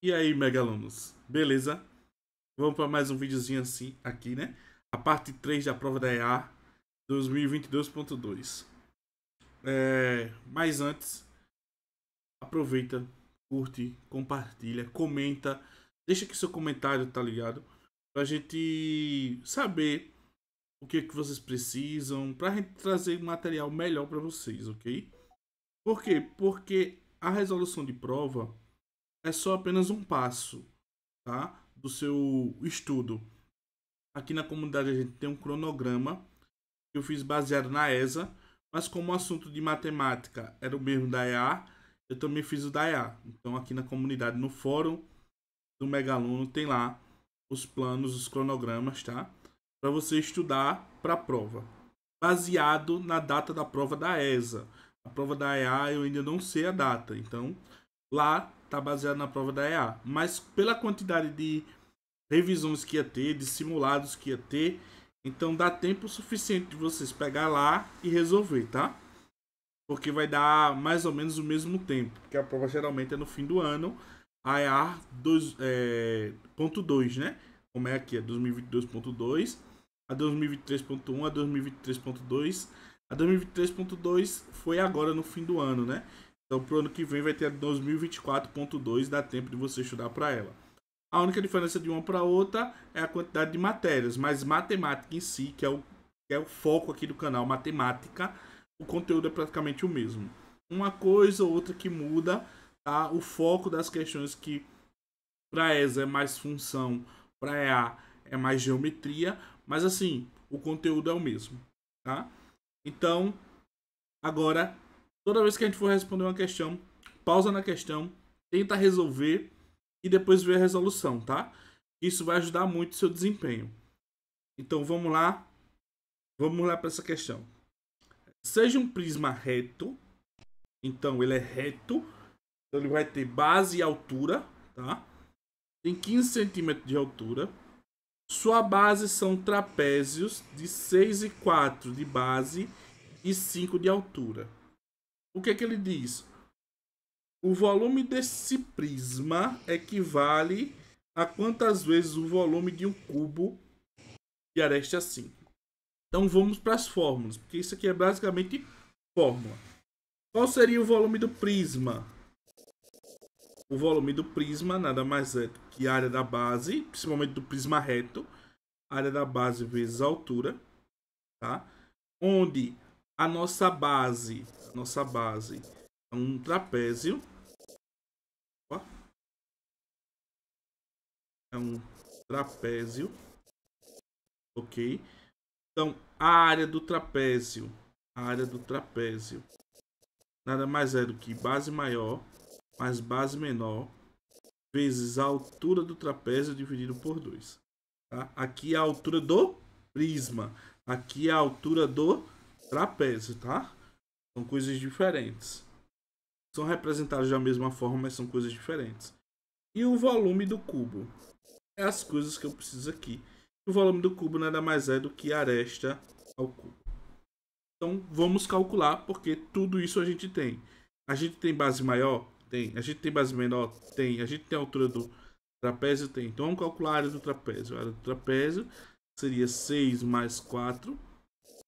E aí, megalunos, beleza? Vamos para mais um videozinho assim aqui, né? A parte 3 da prova da EA 2022.2. Mas antes, aproveita, curte, compartilha, comenta, deixa aqui seu comentário, tá ligado? Pra gente saber o que vocês precisam, pra gente trazer material melhor pra vocês, ok? Por quê? Porque a resolução de prova é só apenas um passo, tá? Do seu estudo. Aqui na comunidade a gente tem um cronograma que eu fiz baseado na ESA, mas como o assunto de matemática era o mesmo da EA, eu também fiz o da EA. Então aqui na comunidade, no fórum do Megaluno, tem lá os planos, os cronogramas, tá? Para você estudar para a prova. Baseado na data da prova da ESA. A prova da EA eu ainda não sei a data, então lá tá baseado na prova da EA. Mas pela quantidade de revisões que ia ter, de simulados que ia ter, então dá tempo suficiente de vocês pegar lá e resolver, tá? Porque vai dar mais ou menos o mesmo tempo, porque a prova geralmente é no fim do ano, a EA 2.2, né? Como é aqui, é 2022.2, a 2023.1, a 2023.2. A 2023.2 foi agora no fim do ano, né? Então pro ano que vem vai ter a 2024.2, dá tempo de você estudar para ela. A única diferença de uma para outra é a quantidade de matérias, mas matemática em si, que é o foco aqui do canal, matemática, o conteúdo é praticamente o mesmo. Uma coisa ou outra que muda, tá? O foco das questões que para ESA é mais função, para EA é mais geometria, mas assim, o conteúdo é o mesmo, tá? Então, agora, toda vez que a gente for responder uma questão, pausa na questão, tenta resolver e depois ver a resolução, tá? Isso vai ajudar muito o seu desempenho. Então vamos lá para essa questão. Seja um prisma reto, então ele é reto, então ele vai ter base e altura, tá? Tem 15 centímetros de altura. Sua base são trapézios de 6 e 4 de base e 5 de altura. O que é que ele diz? O volume desse prisma equivale a quantas vezes o volume de um cubo de aresta 5. Então vamos para as fórmulas, porque isso aqui é basicamente fórmula. Qual seria o volume do prisma? O volume do prisma nada mais é que a área da base, principalmente do prisma reto, a área da base vezes a altura, tá? Onde a nossa base é um trapézio. É um trapézio, ok? Então, a área do trapézio, nada mais é do que base maior mais base menor vezes a altura do trapézio dividido por 2. Tá? Aqui é a altura do prisma, aqui é a altura do trapézio, tá? São coisas diferentes. São representadas da mesma forma, mas são coisas diferentes. E o volume do cubo? É as coisas que eu preciso aqui. O volume do cubo nada mais é do que a aresta ao cubo. Então vamos calcular, porque tudo isso a gente tem. A gente tem base maior? Tem. A gente tem base menor? Tem. A gente tem a altura do trapézio? Tem. Então vamos calcular a área do trapézio. A área do trapézio seria 6 mais 4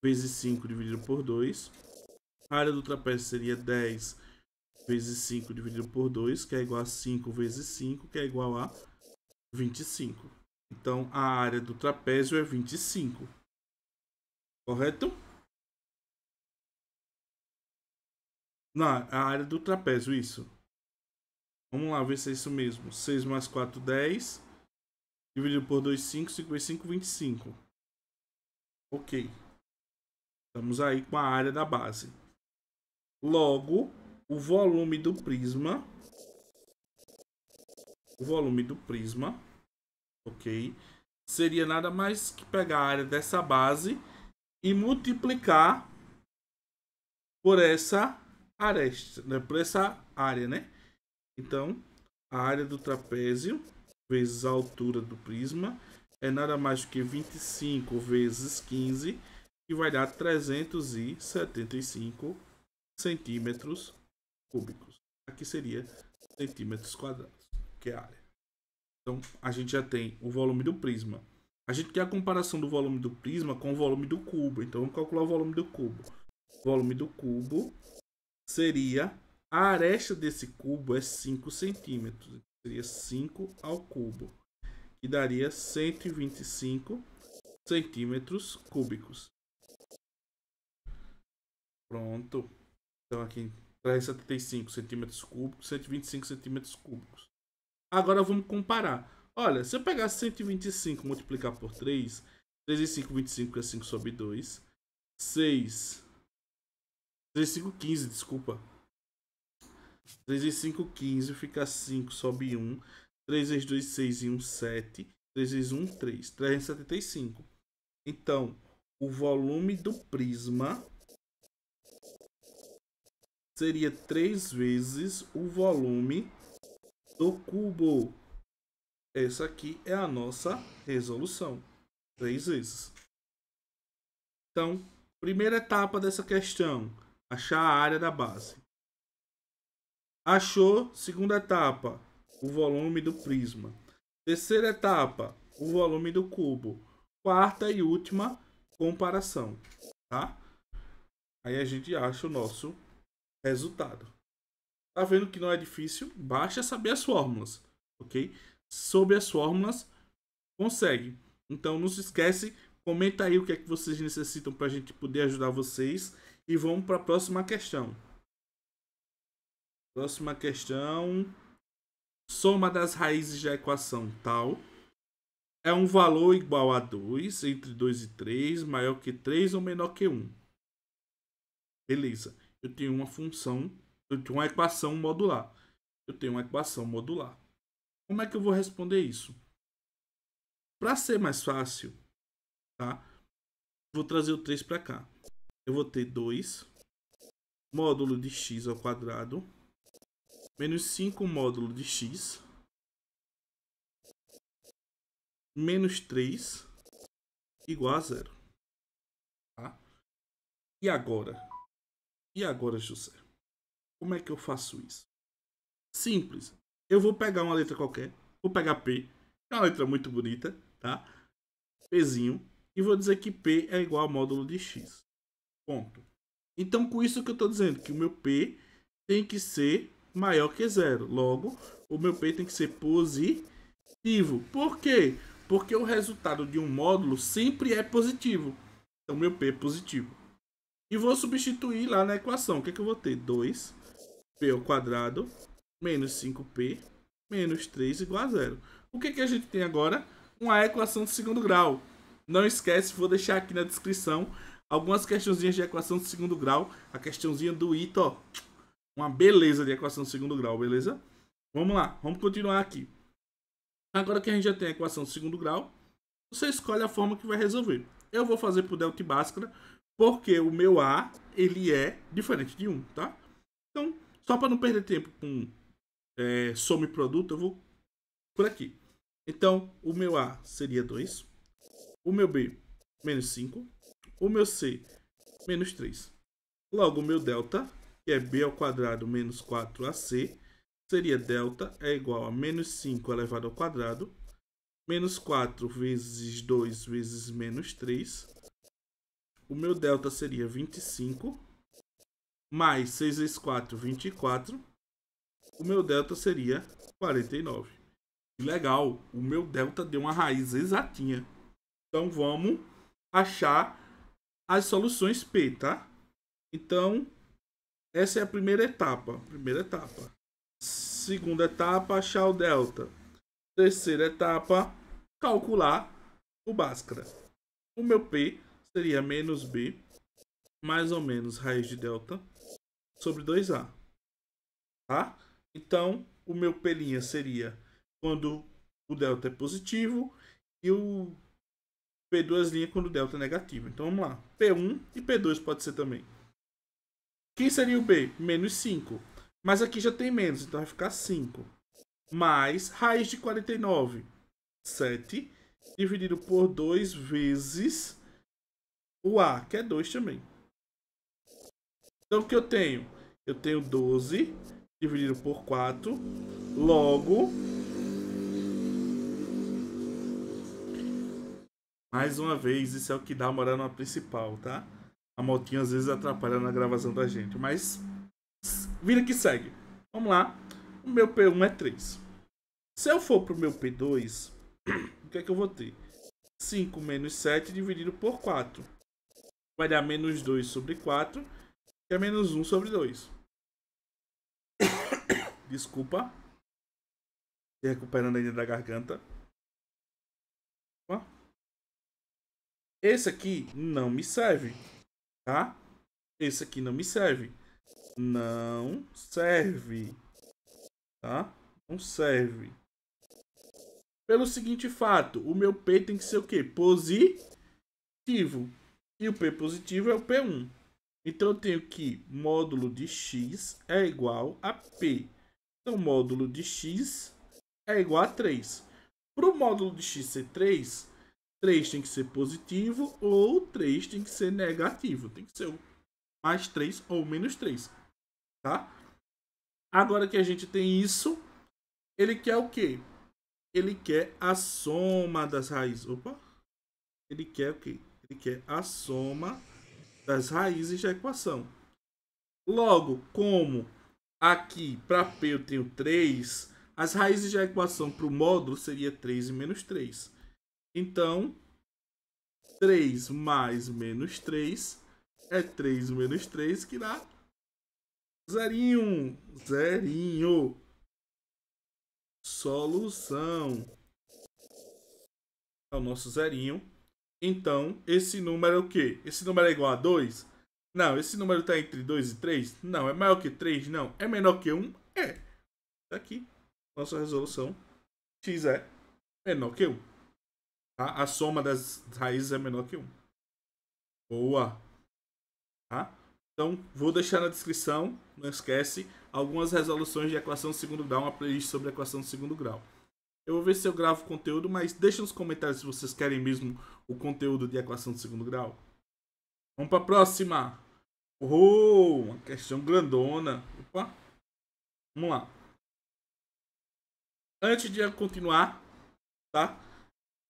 vezes 5 dividido por 2. A área do trapézio seria 10 vezes 5 dividido por 2, que é igual a 5 vezes 5, que é igual a 25. Então a área do trapézio é 25. Correto? Na a área do trapézio, isso. Vamos lá ver se é isso mesmo. 6 mais 4, 10. Dividido por 2, 5. 5 vezes 5, 25. Ok. Estamos aí com a área da base. Logo, o volume do prisma. Ok. Seria nada mais que pegar a área dessa base e multiplicar por essa aresta, né? Por essa área, né? Então, a área do trapézio vezes a altura do prisma é nada mais do que 25 vezes 15, que vai dar 375 centímetros cúbicos. Aqui seria centímetros quadrados, que é a área. Então, a gente já tem o volume do prisma. A gente quer a comparação do volume do prisma com o volume do cubo. Então, vamos calcular o volume do cubo. O volume do cubo seria... A aresta desse cubo é 5 centímetros. Seria 5 ao cubo. Que daria 125 centímetros cúbicos. Pronto. Então, aqui, 375 centímetros cúbicos, 125 centímetros cúbicos. Agora, vamos comparar. Olha, se eu pegar 125 e multiplicar por 3, 3 e 5, 25, é 5 sobre 2. 6. 3 e 5, 15, desculpa. 3 e 5, 15, fica 5 sobre 1. 3 vezes 2, 6 e 1, 7. 3 vezes 1, 3. 375. Então, o volume do prisma seria 3 vezes o volume do cubo. Essa aqui é a nossa resolução. 3 vezes. Então, primeira etapa dessa questão. Achar a área da base. Achou, segunda etapa, o volume do prisma. Terceira etapa, o volume do cubo. Quarta e última, comparação. Tá? Aí a gente acha o nosso resultado. Tá vendo que não é difícil? Basta saber as fórmulas, ok? Sobre as fórmulas, consegue. Então não se esquece, comenta aí o que é que vocês necessitam para a gente poder ajudar vocês. E vamos para a próxima questão. Próxima questão. Soma das raízes da equação tal é um valor igual a 2, entre 2 e 3, maior que 3 ou menor que 1. Beleza. Eu tenho uma função, eu tenho uma equação modular. Eu tenho uma equação modular. Como é que eu vou responder isso? Para ser mais fácil, tá? Vou trazer o 3 para cá. Eu vou ter 2 módulo de x ao quadrado menos 5 módulo de x menos 3 igual a 0. Tá? E agora? E agora, José? Como é que eu faço isso? Simples. Eu vou pegar uma letra qualquer. Vou pegar P. É uma letra muito bonita, tá? Pzinho. E vou dizer que P é igual ao módulo de X. Ponto. Então, com isso que eu estou dizendo, que o meu P tem que ser maior que 0. Logo, o meu P tem que ser positivo. Por quê? Porque o resultado de um módulo sempre é positivo. Então, meu P é positivo. E vou substituir lá na equação. O que é que eu vou ter? 2P ao quadrado menos 5P menos 3 igual a 0. O que é que a gente tem agora? Uma equação de segundo grau. Não esquece, vou deixar aqui na descrição algumas questãozinhas de equação de segundo grau. A questãozinha do Ito, ó. Uma beleza de equação de segundo grau, beleza? Vamos lá, vamos continuar aqui. Agora que a gente já tem a equação de segundo grau, você escolhe a forma que vai resolver. Eu vou fazer por Delta e Bhaskara, porque o meu A, ele é diferente de 1, tá? Então, só para não perder tempo com soma e produto, eu vou por aqui. Então, o meu A seria 2. O meu B, menos 5. O meu C, menos 3. Logo, o meu delta, que é B ao quadrado menos 4AC, seria delta é igual a menos 5 elevado ao quadrado, menos 4 vezes 2 vezes menos 3. O meu delta seria 25, mais 6 vezes 4, 24. O meu delta seria 49. Legal, o meu delta deu uma raiz exatinha. Então vamos achar as soluções P, tá? Então, essa é a primeira etapa. Segunda etapa, achar o delta. Terceira etapa, calcular o Bhaskara. O meu P seria menos B, mais ou menos raiz de delta, sobre 2A. Tá? Então, o meu P' seria quando o delta é positivo e o P2' quando o delta é negativo. Então, vamos lá. P1 e P2 pode ser também. Quem seria o B? Menos 5. Mas aqui já tem menos, então vai ficar 5. Mais raiz de 49. 7. Dividido por 2 vezes o A, que é 2 também. Então, o que eu tenho? Eu tenho 12 dividido por 4. Logo, Mais uma vez, isso é o que dá moral na principal, tá? A motinha às vezes atrapalha na gravação da gente, mas vira que segue. Vamos lá. O meu P1 é 3. Se eu for pro meu P2, o que é que eu vou ter? 5 menos 7 dividido por 4. Vai dar menos 2 sobre 4, que é menos 1 sobre 2. Desculpa. Se recuperando ainda da garganta. Esse aqui não me serve, tá? Esse aqui não me serve. Não serve, tá? Não serve. Pelo seguinte fato, o meu P tem que ser o quê? Positivo. E o P positivo é o P1. Então eu tenho que módulo de x é igual a P. Então módulo de x é igual a 3. Para o módulo de x ser 3, 3 tem que ser positivo ou 3 tem que ser negativo. Tem que ser mais 3 ou menos 3. Tá? Agora que a gente tem isso, ele quer o quê? Ele quer a soma das raízes. Opa! Ele quer o quê? Ele quer a soma das raízes da equação. Logo, como aqui para P eu tenho 3, as raízes da equação para o módulo seria 3 e menos 3. Então, 3 mais menos 3 é 3 menos 3, que dá zerinho. Zerinho. Solução. É o nosso zerinho. Então, esse número é o quê? Esse número é igual a 2? Não. Esse número está entre 2 e 3? Não. É maior que 3? Não. É menor que 1? É. Tá aqui. Nossa resolução. X é menor que 1. Tá? A soma das raízes é menor que 1. Boa. Tá? Então, vou deixar na descrição, não esquece, algumas resoluções de equação de segundo grau, uma playlist sobre equação de segundo grau. Eu vou ver se eu gravo conteúdo, mas deixa nos comentários se vocês querem mesmo o conteúdo de equação de segundo grau. Vamos para a próxima. Uma questão grandona. Opa. Vamos lá. Antes de eu continuar, tá?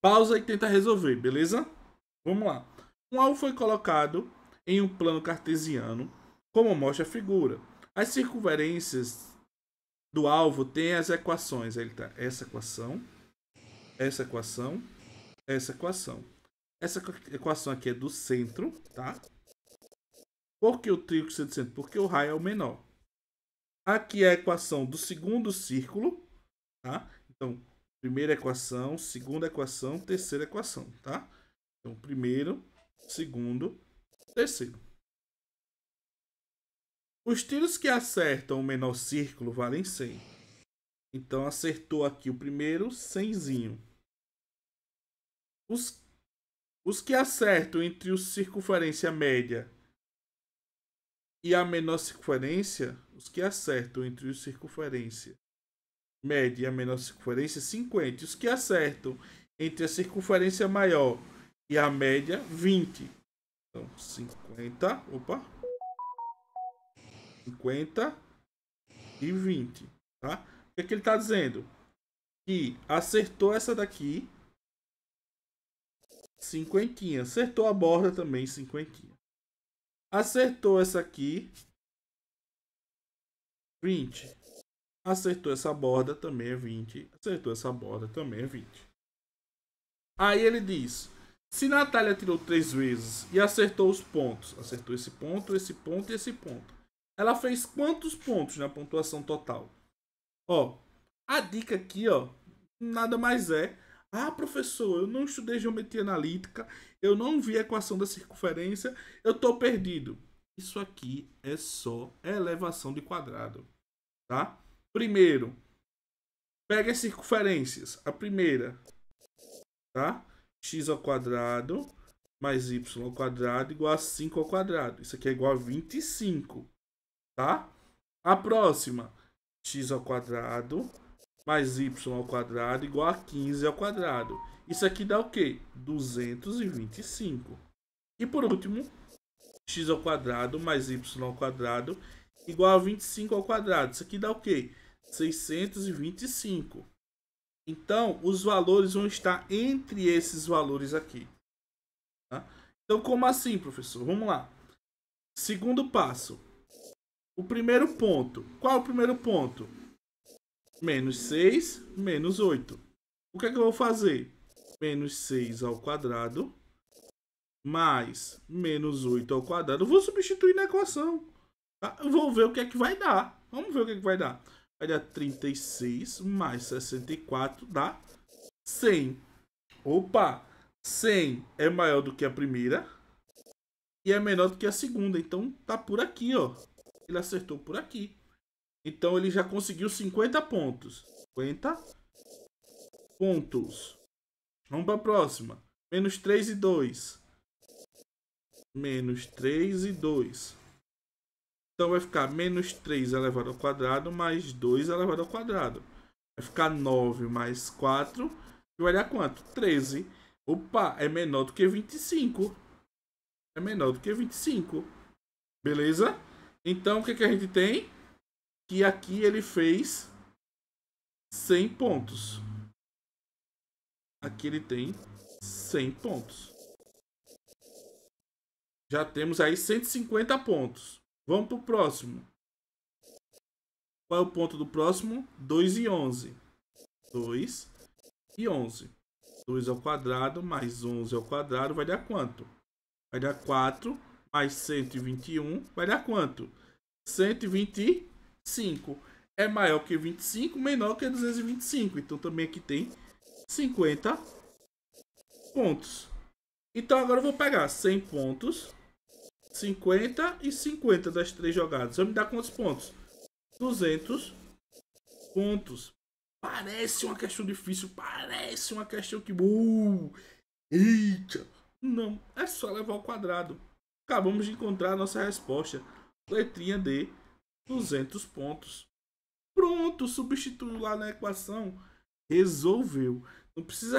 Pausa e tenta resolver, beleza? Vamos lá. Um alvo foi colocado em um plano cartesiano, como mostra a figura. As circunferências do alvo têm as equações. Ele tá essa equação, essa equação, essa equação. Essa equação aqui é do centro, tá? Por que o trígono é do centro? Porque o raio é o menor. Aqui é a equação do segundo círculo, tá? Então, primeira equação, segunda equação, terceira equação, tá? Então, primeiro, segundo, terceiro. Os tiros que acertam o menor círculo valem 100. Então, acertou aqui o primeiro, 100zinho. Os que acertam entre o circunferência média e a menor circunferência, os que acertam entre o circunferência média e a menor circunferência, 50. Os que acertam entre a circunferência maior e a média, 20. Então, 50. Opa! 50 e 20. Tá? O que é que ele está dizendo? Que acertou essa daqui, 50. Acertou a borda também, 50. Acertou essa aqui, 20. Acertou essa borda, também é 20. Acertou essa borda, também é 20. Aí ele diz: se Natália tirou 3 vezes e acertou os pontos, acertou esse ponto, esse ponto e esse ponto, ela fez quantos pontos na pontuação total? Ó, a dica aqui, ó, nada mais é: ah, professor, eu não estudei geometria analítica, eu não vi a equação da circunferência, eu tô perdido. Isso aqui é só elevação de quadrado, tá? Primeiro, pega as circunferências. A primeira, tá? X ao quadrado mais y ao quadrado igual a 5 ao quadrado. Isso aqui é igual a 25, tá? A próxima, x ao quadrado mais y ao quadrado igual a 15 ao quadrado. Isso aqui dá o quê? 225. E por último, x ao quadrado mais y ao quadrado igual a 25 ao quadrado. Isso aqui dá o quê? 625. Então, os valores vão estar entre esses valores aqui. Tá? Então, como assim, professor? Vamos lá. Segundo passo. O primeiro ponto. Qual é o primeiro ponto? Menos 6, menos 8. O que é que eu vou fazer? Menos 6 ao quadrado, mais menos 8 ao quadrado. Eu vou substituir na equação. Tá? Eu vou ver o que é que vai dar. Vamos ver o que é que vai dar. Vai dar 36 mais 64 dá 100. Opa! 100 é maior do que a primeira e é menor do que a segunda. Então tá por aqui, ó. Ele acertou por aqui. Então ele já conseguiu 50 pontos. 50 pontos. Vamos para a próxima. Menos 3 e 2. Menos 3 e 2. Então vai ficar menos 3 elevado ao quadrado mais 2 elevado ao quadrado. Vai ficar 9 mais 4. E vai dar quanto? 13. Opa, é menor do que 25. É menor do que 25. Beleza? Então o que, que a gente tem? Que aqui ele fez 100 pontos. Aqui ele tem 100 pontos. Já temos aí 150 pontos. Vamos para o próximo. Qual é o ponto do próximo? 2 e 11. 2 e 11. 2 ao quadrado mais 11 ao quadrado vai dar quanto? Vai dar 4 mais 121 vai dar quanto? 125. É maior que 25, menor que 225. Então também aqui tem 50 pontos. Então agora eu vou pegar 100 pontos, 50 e 50 das três jogadas. Vai me dar quantos pontos? 200 pontos. Parece uma questão difícil, parece uma questão que... Eita! Não, é só levar ao quadrado. Acabamos de encontrar a nossa resposta. Letrinha D, 200 pontos. Pronto, substituiu lá na equação. Resolveu. Não precisa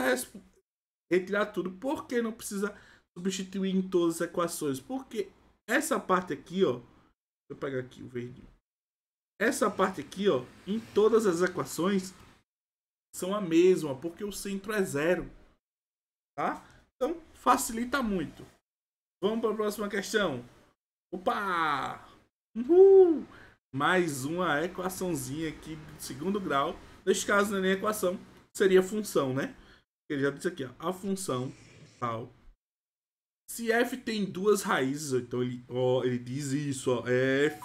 retirar tudo. Por que não precisa substituir em todas as equações? Porque essa parte aqui, ó. Deixa eu pegar aqui o verdinho. Essa parte aqui, ó, em todas as equações são a mesma, porque o centro é zero. Tá? Então, facilita muito. Vamos para a próxima questão. Opa! Uhul! Mais uma equaçãozinha aqui de segundo grau. Neste caso, não é nem equação, seria função, né? Ele já disse aqui, ó, a função tal. Se f tem duas raízes, então ele diz isso, ó, f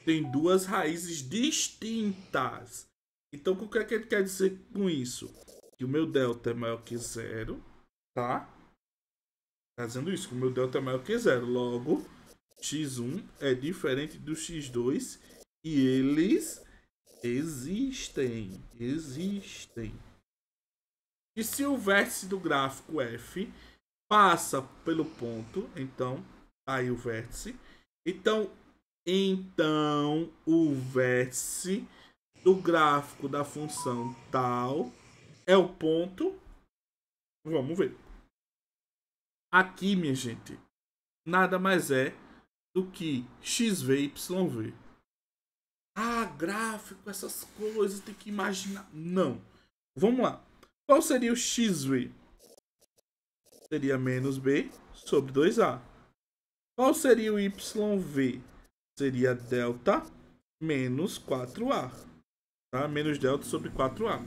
tem duas raízes distintas. Então, o que é que ele quer dizer com isso? Que o meu delta é maior que zero, tá? Tá dizendo isso, que o meu delta é maior que zero. Logo, x1 é diferente do x2 e eles existem. E se o vértice do gráfico f passa pelo ponto, então, aí o vértice. Então o vértice do gráfico da função tal é o ponto. Vamos ver. Aqui, minha gente, nada mais é do que xv e yv. Ah, gráfico, essas coisas, tem que imaginar. Não. Vamos lá. Qual seria o xv? Seria menos b sobre 2a. Qual seria o yv? Seria delta menos 4a. Tá? Menos delta sobre 4a.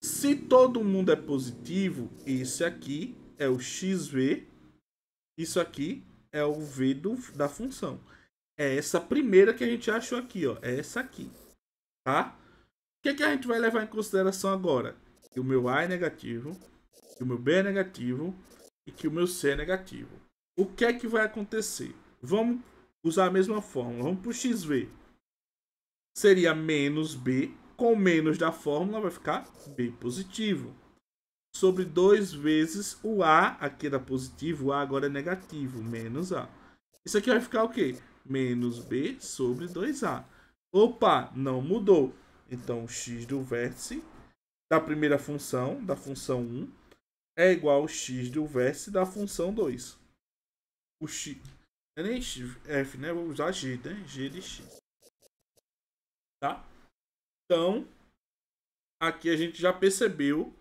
Se todo mundo é positivo, esse aqui é o xv. Isso aqui é o v da função. É essa primeira que a gente achou aqui, ó. É essa aqui. Tá? O que é que a gente vai levar em consideração agora? Que o meu A é negativo, que o meu B é negativo e que o meu C é negativo. O que é que vai acontecer? Vamos usar a mesma fórmula. Vamos para o xv. Seria menos B. Com menos da fórmula vai ficar B positivo. Sobre 2 vezes o A, aqui era positivo, o A agora é negativo, menos A. Isso aqui vai ficar o quê? Menos B sobre 2A. Opa, não mudou. Então, o x do vértice da primeira função, da função 1, é igual ao x do vértice da função 2. O x... Não é nem f, né? Vou usar g, né? G de x. Tá? Então, aqui a gente já percebeu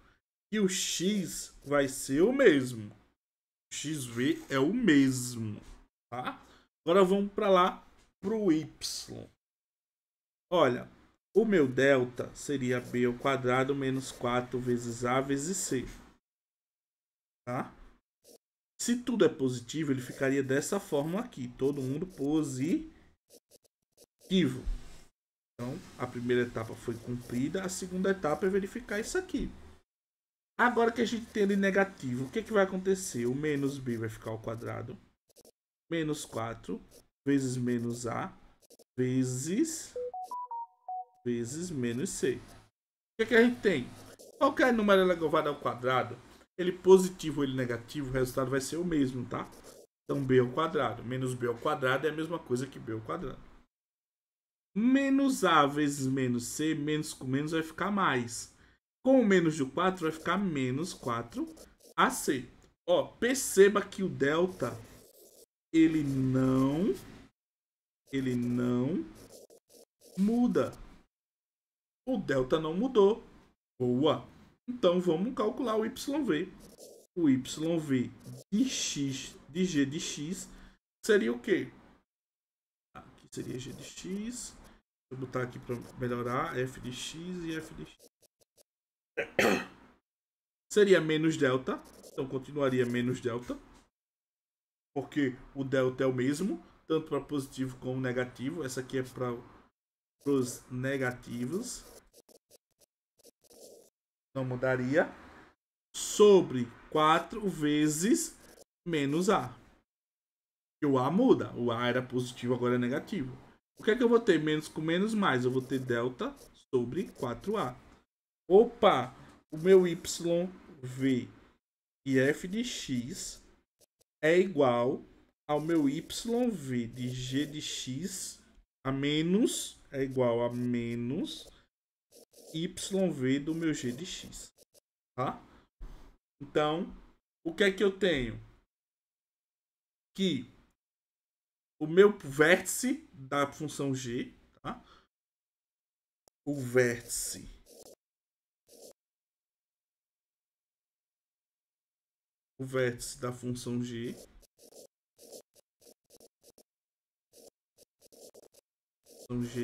que o x vai ser o mesmo. XV é o mesmo, tá? Agora vamos para lá pro Y. Olha, o meu delta seria b ao quadrado menos 4 vezes a vezes c, tá? Se tudo é positivo, ele ficaria dessa forma aqui, todo mundo positivo. Então, a primeira etapa foi cumprida, a segunda etapa é verificar isso aqui. Agora que a gente tem ele negativo, o que, que vai acontecer? O menos b vai ficar ao quadrado, menos 4 vezes menos a vezes menos c. O que, que a gente tem? Qualquer número elevado ao quadrado, ele positivo ou ele negativo, o resultado vai ser o mesmo, tá? Então, b ao quadrado menos b ao quadrado é a mesma coisa que b ao quadrado. Menos a vezes menos c, menos com menos vai ficar mais. Com o menos de 4 vai ficar menos 4ac. Ó, perceba que o delta, ele não muda. O delta não mudou. Boa. Então, vamos calcular o YV. O YV de x, de g de x, seria o quê? Aqui seria g de x. Vou botar aqui para melhorar. F de x e f de x. Seria menos delta. Então, continuaria menos delta. Porque o delta é o mesmo, tanto para positivo como negativo. Essa aqui é para os negativos. Não mudaria. Sobre 4 vezes menos A. E o A muda. O A era positivo, agora é negativo. O que é que eu vou ter? Menos com menos mais. Eu vou ter delta sobre 4A. Opa! O meu YV e f de x é igual ao meu YV de g de x a menos, é igual a menos YV do meu g de x, tá? Então, o que é que eu tenho? Que o meu vértice da função g, tá? O vértice da função g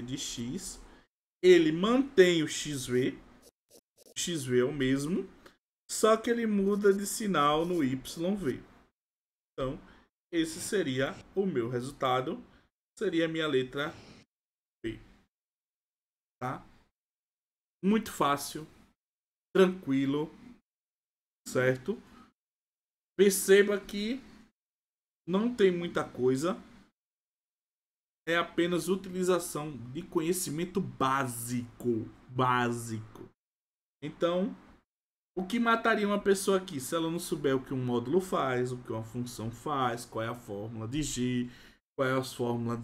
de x, ele mantém o xv é o mesmo, só que ele muda de sinal no YV. Então, esse seria o meu resultado, seria a minha letra B, tá? Muito fácil, tranquilo, certo? Perceba que não tem muita coisa, é apenas utilização de conhecimento básico. Então, o que mataria uma pessoa aqui se ela não souber o que um módulo faz, o que uma função faz, qual é a fórmula de G, qual é a fórmula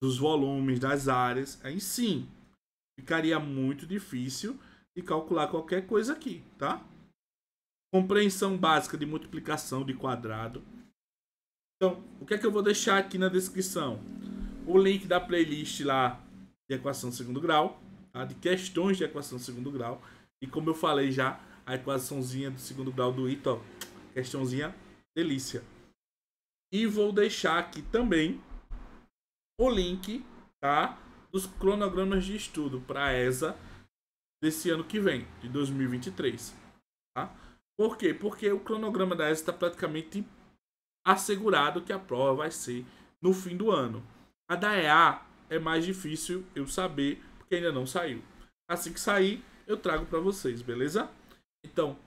dos volumes, das áreas, aí sim, ficaria muito difícil de calcular qualquer coisa aqui, tá? Compreensão básica de multiplicação de quadrado. Então, o que é que eu vou deixar aqui na descrição? O link da playlist lá de equação de segundo grau, tá? De questões de equação de segundo grau. E como eu falei já, a equaçãozinha do segundo grau do ITA, questãozinha delícia. E vou deixar aqui também o link, tá, dos cronogramas de estudo para a ESA desse ano que vem, de 2023. Tá? Por quê? Porque o cronograma da ESA está praticamente assegurado que a prova vai ser no fim do ano. A da EA é mais difícil eu saber, porque ainda não saiu. Assim que sair, eu trago para vocês, beleza? Então,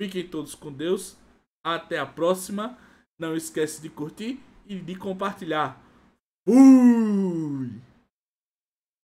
fiquem todos com Deus. Até a próxima. Não esquece de curtir e de compartilhar. Fui!